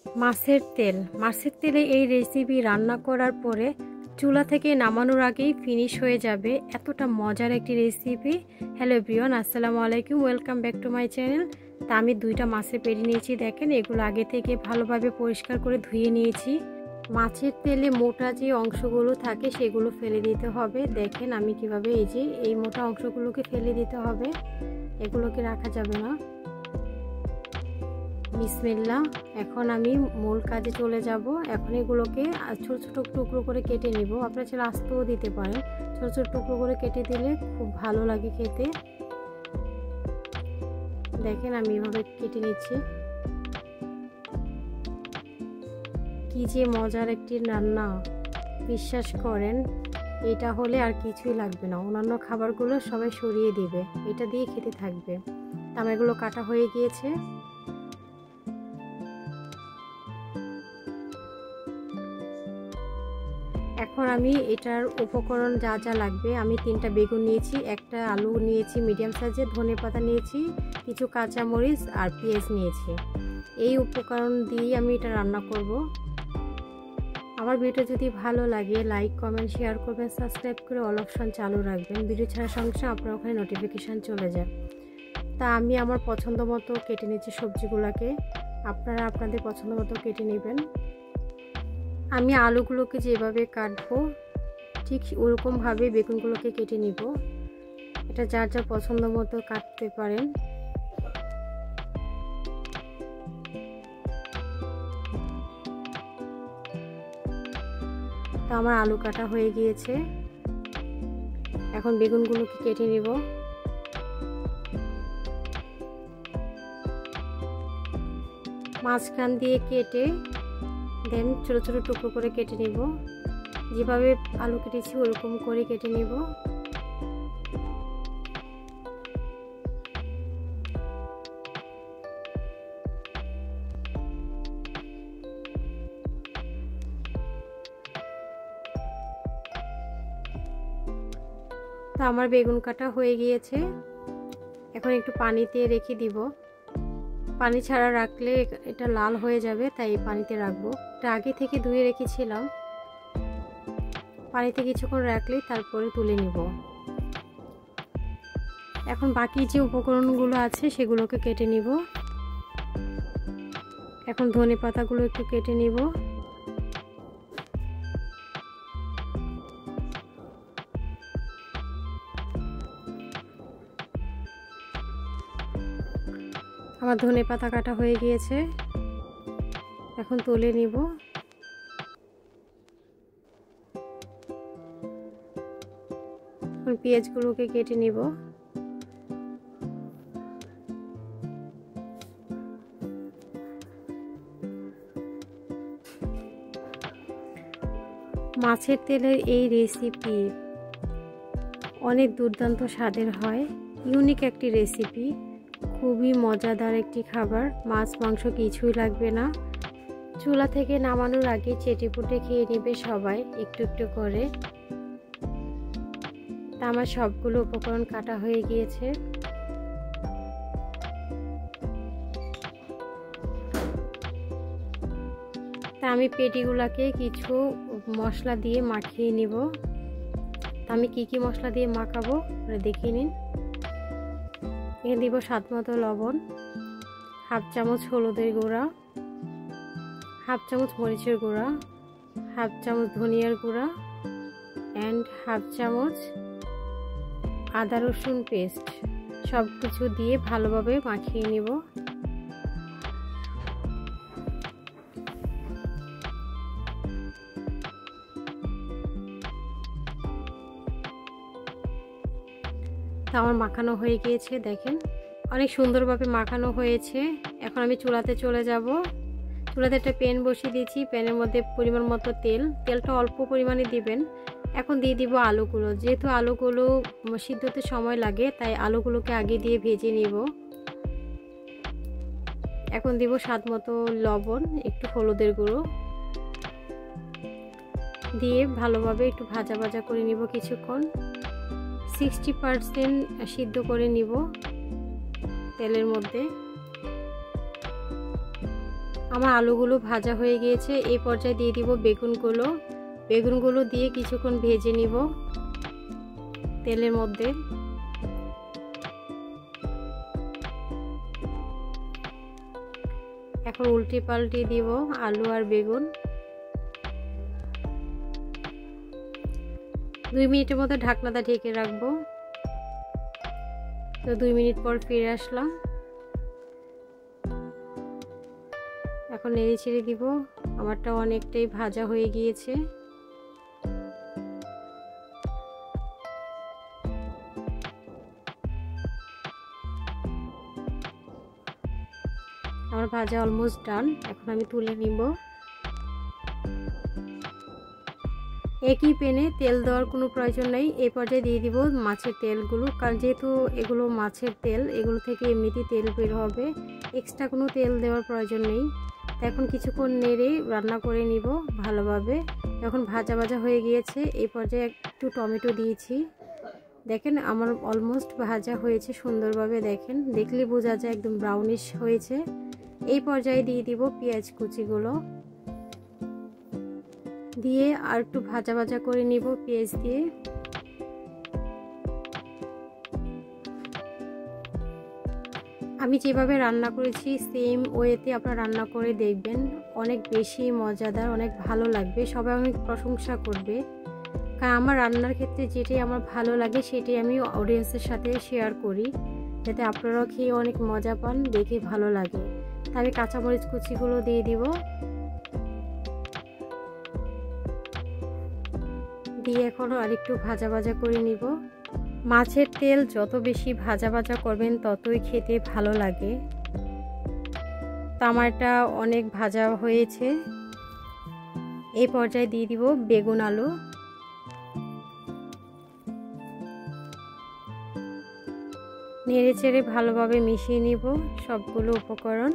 মাছের তেলে এই রেসিপি রান্না করার পরে চুলা থেকে নামানোর আগেই ফিনিশ হয়ে যাবে। এতটা মজার একটি রেসিপি। হ্যালো এভরিওয়ান, আসসালামু আলাইকুম, welcome back to my channel. তা আমি 2টা মাছের পেটি নিয়েছি। দেখেন, এগুলো আগে থেকে ভালোভাবে পরিষ্কার করে ধুয়ে নিয়েছি। মাছের তেলে মোটা যে অংশগুলো থাকে সেগুলো ফেলে দিতে হবে। দেখেন আমি কিভাবে এই মোটা অংশগুলোকে ফেলে দিতে হবে, এগুলোকে রাখা যাবে না। বিসমিল্লাহ। এখন আমি মূল কাজে চলে যাব। এখন এগুলোকে ছোট ছোট টুকরো করে কেটে নিব। আপনারা চাইলে আস্তেও দিতে পারেন। ছোট ছোট টুকরো করে কেটে দিলে খুব ভালো লাগে খেতে। দেখেন আমি এভাবে কেটে নিচ্ছি। কি যে মজার একটি রান্না, বিশ্বাস করেন এটা হলে আর কিছুই লাগবে না। অন্যান্য খাবারগুলো সবাই সরিয়ে দিবে, এটা দিয়ে খেতে থাকবে। আমার এগুলো কাটা হয়ে গিয়েছে। এখন আমি এটার উপকরণ যা যা লাগবে, আমি 3টা বেগুন নিয়েছি, একটা আলু নিয়েছি মিডিয়াম সাইজের, ধনেপাতা নিয়েছি, কিছু কাঁচামরিচ আর পেঁয়াজ নিয়েছি। এই উপকরণ দিয়েই আমি এটা রান্না করব। আমার ভিডিও যদি ভালো লাগে লাইক কমেন্ট শেয়ার করবেন, সাবস্ক্রাইব করে অল অপশন চালু রাখবেন। ভিডিও ছাড়ার সঙ্গে সঙ্গে আপনার ওখানে নোটিফিকেশান চলে যায়। তা আমি আমার পছন্দ মতো কেটে নিচ্ছি সবজিগুলোকে। আপনারা আপনাদের পছন্দ মতো কেটে নেবেন। আমি আলুগুলোকে যেভাবে কাটবো ঠিক ওরকমভাবে বেগুনগুলোকে কেটে নিব। এটা যার যার পছন্দ মতো কাটতে পারেন। তো আমার আলু কাটা হয়ে গিয়েছে। এখন বেগুনগুলোকে কেটে নিব। মাঝখান দিয়ে কেটে দেন ছোট ছোট টুকরো করে কেটে নিব। যেভাবে আলু কেটেছি ওরকম করে কেটে নিব। তো আমার বেগুন কাটা হয়ে গিয়েছে। এখন একটু পানিতে রেখে দিব। পানি ছাড়া রাখলে এটা লাল হয়ে যাবে, তাই পানিতে রাখবো। এটা আগে থেকে ধুয়ে রেখেছিলাম। পানিতে কিছুক্ষণ রাখলেই তারপরে তুলে নিব। এখন বাকি যে উপকরণগুলো আছে সেগুলোকে কেটে নিব। এখন ধনেপাতাগুলো একটু কেটে নিব। আমার ধনেপাতা কাটা হয়ে গিয়েছে, এখন তুলে নিব। এখন পেঁয়াজগুলোকে কেটে নিব। মাছের তেলের এই রেসিপি অনেক দুর্দান্ত স্বাদের হয়। ইউনিক একটি রেসিপি, খুবই মজাদার একটি খাবার। মাছ মাংস কিছুই লাগবে না। চুলা থেকে নামানোর আগে চেটেপুটে খেয়ে নেবে সবাই একটু একটু করে। তা আমার সবগুলো উপকরণ কাটা হয়ে গিয়েছে। তা আমি পেটিগুলোকে কিছু মশলা দিয়ে মাখিয়ে নিব। তা আমি কি কি মশলা দিয়ে মাখাবো দেখিয়ে নিন। এখানে দিব স্বাদ মতো লবণ, হাফ চামচ হলুদের গুঁড়া, হাফ চামচ মরিচের গুঁড়া, হাফ চামচ ধনিয়ার গুঁড়া অ্যান্ড হাফ চামচ আদা রসুন পেস্ট। সব কিছু দিয়ে ভালোভাবে মাখিয়ে নিব। তা আমার মাখানো হয়ে গিয়েছে। দেখেন অনেক সুন্দরভাবে মাখানো হয়েছে। এখন আমি চুলাতে চলে যাব। চুলাতে একটা প্যান বসিয়ে দিয়েছি। প্যানের মধ্যে পরিমাণ মতো তেলটা অল্প পরিমাণে দিবেন। এখন দিয়ে দিব আলুগুলো। যেহেতু আলুগুলো সিদ্ধতে সময় লাগে তাই আলুগুলোকে আগে দিয়ে ভেজে নিব। এখন দিব স্বাদ মতো লবণ, একটু হলুদের গুঁড়ো দিয়ে ভালোভাবে একটু ভাজা ভাজা করে নিব কিছুক্ষণ। 60% সিদ্ধ করে নিব তেলের মধ্যে। আমার আলুগুলো ভাজা হয়ে গিয়েছে। এই পর্যায়ে দিয়ে দিব বেগুনগুলো দিয়ে কিছুক্ষণ ভেজে নিব তেলের মধ্যে। এখন উল্টে পাল্টে দিব আলু আর বেগুন। 2 মিনিটের মতো ঢাকনাটা ঢেকে রাখবো। তো 2 মিনিট পর ফিরে আসলাম। এখন নেড়ে ছেড়ে দিব। আমারটা অনেকটাই ভাজা হয়ে গিয়েছে। আমার ভাজা অলমোস্ট ডান। এখন আমি তুলে নিব। একই প্যানে তেল দেওয়ার কোনো প্রয়োজন নেই। এই পর্যায়ে দিয়ে দিব মাছের তেলগুলো, কারণ যেহেতু এগুলো মাছের তেল, এগুলো থেকে এমনিতেই তেল বের হবে, এক্সট্রা কোনো তেল দেওয়ার প্রয়োজন নেই। এখন কিছুক্ষণ নেড়ে রান্না করে নিব ভালোভাবে। যখন ভাজা ভাজা হয়ে গিয়েছে এই পর্যায়ে একটু টমেটো দিয়েছি। দেখেন আমার অলমোস্ট ভাজা হয়েছে সুন্দরভাবে। দেখেন, দেখলে বোঝা যায় একদম ব্রাউনিশ হয়েছে। এই পর্যায়ে দিয়ে দিব পেঁয়াজ কুচিগুলো দিয়ে আর একটু ভাজা ভাজা করে নিব পেঁয়াজ দিয়ে। আমি যেভাবে রান্না করেছি সেম ওয়েতে আপনারা রান্না করে দেখবেন, অনেক বেশি মজাদার, অনেক ভালো লাগবে, সবাই অনেক প্রশংসা করবে। কারণ আমার রান্নার ক্ষেত্রে যেটাই আমার ভালো লাগে সেটাই আমি অডিয়েন্সের সাথে শেয়ার করি, যাতে আপনারাও খেয়ে অনেক মজা পান, দেখে ভালো লাগে। আমি কাঁচামরিচ কুচিগুলো দিয়ে দিব, দিয়ে এখনও আরেকটু ভাজা ভাজা করে নিব। মাছের তেল যত বেশি ভাজা ভাজা করবেন ততই খেতে ভালো লাগে। টমেটোটা অনেক ভাজা হয়েছে। এই পর্যায়ে দিয়ে দিব বেগুন আলু। নেড়ে চেড়ে ভালোভাবে মিশিয়ে নিব সবগুলো উপকরণ।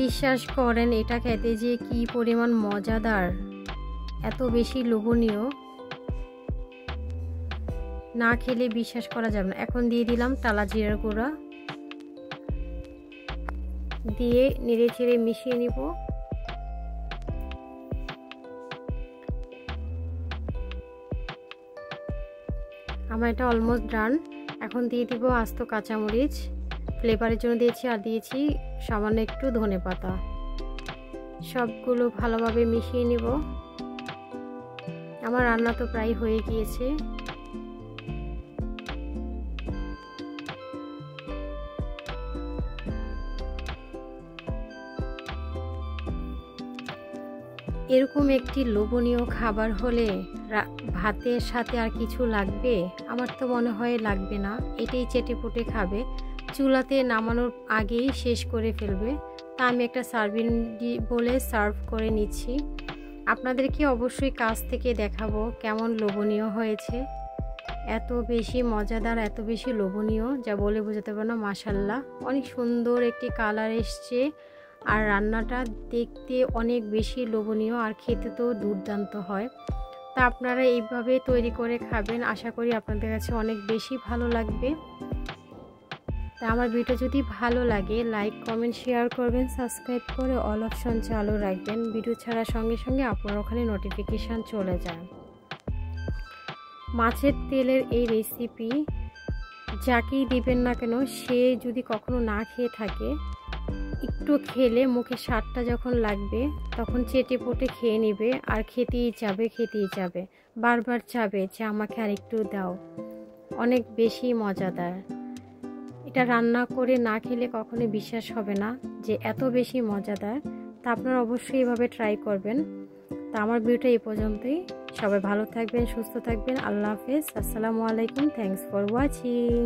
বিশ্বাস করেন এটা খেতে যে কি পরিমাণ মজাদার, এত বেশি লোভনীয়, না খেলে বিশ্বাস করা যাবে না। এখন দিয়ে দিলাম টালা জিরার গুঁড়া, দিয়ে নেড়ে চেড়ে মিশিয়ে নিব। আমার এটা অলমোস্ট ডান। এখন দিয়ে দিব আস্ত কাঁচামরিচ, ফ্লেভারের জন্য দিয়েছি, আর দিয়েছি সামান্য একটু ধনেপাতা। সবগুলো ভালোভাবে মিশিয়ে নিব। আমার রান্না তো প্রায় হয়ে গিয়েছে। এরকম একটি লোভনীয় খাবার হলে ভাতের সাথে আর কিছু লাগবে? আমার তো মনে হয় লাগবে না, এটাই চেটেপুটে খাবে, চুলাতে নামানোর আগেই শেষ করে ফেলবে। তা আমি একটা সার্ভিং বলে সার্ভ করে নিচ্ছি। আপনাদেরকে অবশ্যই কাছ থেকে দেখাবো কেমন লোভনীয় হয়েছে। এত বেশি মজাদার, এত বেশি লোভনীয়, যা বলে বোঝাতে পারবো না। মাশাআল্লাহ, অনেক সুন্দর একটি কালার এসছে, আর রান্নাটা দেখতে অনেক বেশি লোভনীয়, আর খেতে তো দুর্দান্ত হয়। তা আপনারা এইভাবে তৈরি করে খাবেন, আশা করি আপনাদের কাছে অনেক বেশি ভালো লাগবে। তা আমার ভিডিও যদি ভালো লাগে লাইক কমেন্ট শেয়ার করবেন, সাবস্ক্রাইব করে অল অপশন চালু রাখবেন। ভিডিও ছাড়ার সঙ্গে সঙ্গে আপনার ওখানে নোটিফিকেশান চলে যায়। মাছের তেলের এই রেসিপি যাকেই দিবেন না কেন, সে যদি কখনো না খেয়ে থাকে, একটু খেলে মুখে স্বাদটা যখন লাগবে তখন চেটে পুটে খেয়ে নেবে, আর খেতেই যাবে, বারবার চাবে যে আমাকে আর একটু দাও। অনেক বেশি মজাদার। এটা রান্না করে না খেলে কখনোই বিশ্বাস হবে না যে এত বেশি মজাদার। তা আপনারা অবশ্যই এভাবে ট্রাই করবেন। তা আমার ভিডিওটা এই পর্যন্তই। সবাই ভালো থাকবেন, সুস্থ থাকবেন। আল্লাহ হাফেজ, আসসালামু আলাইকুম, থ্যাংকস ফর ওয়াচিং।